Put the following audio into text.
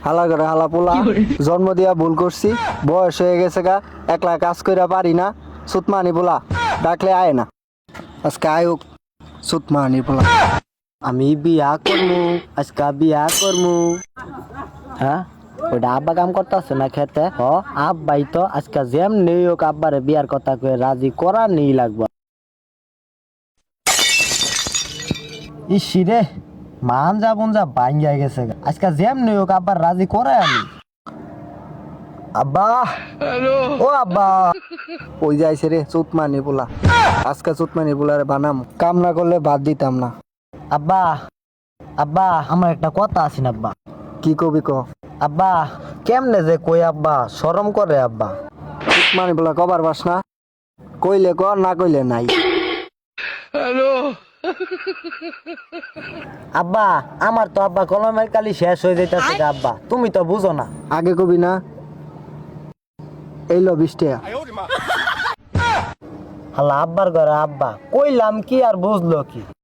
হালা করে হালা পোলা জন্ম দিয়া ভুল করছি, বয়স হয়ে গেছে গা, একলা কাজ কইরা পারি না, সুতমানি পোলা ডাকলে আয় না। আজকে আয়ুক সুতমানি পোলা। আমি বিয়া করমু, আজকে বিয়া করমু। হ্যাঁ ওইটা আব্বা কাম করতেছে না খেতে। হ আব্বাই তো আজকে যেমনি হোক আব্বারে বিয়ার কথা কয়ে রাজি করা নেই লাগবে। ইসি রে মান যা বোন যা ভাঙ্গা গেছে গা। আজকে যেমনি হোক আব্বার রাজি করে আমি। আব্বা ও আব্বা ওই যাইছে রে চুতমানি পোলা। আজকে চুতমানি পোলারে বানাম, কাম না করলে বাদ দিতাম না। আব্বা আব্বা আমার একটা কথা আছে না আব্বা। কি কবি ক। আব্বা কেমনে যে কই আব্বা, শরম করে আব্বা। চুতমানি পোলা কবার বাস না, কইলে ক না কইলে নাই। আব্বা আমার তো আব্বা কলমের কালি শেষ হয়ে যাইতেছে আব্বা, তুমি তো বুঝো না। আগে কবি না, এই লো 20 টাকা। হালা আব্বার ঘরে আব্বা কইলাম কি আর বুঝলো কি।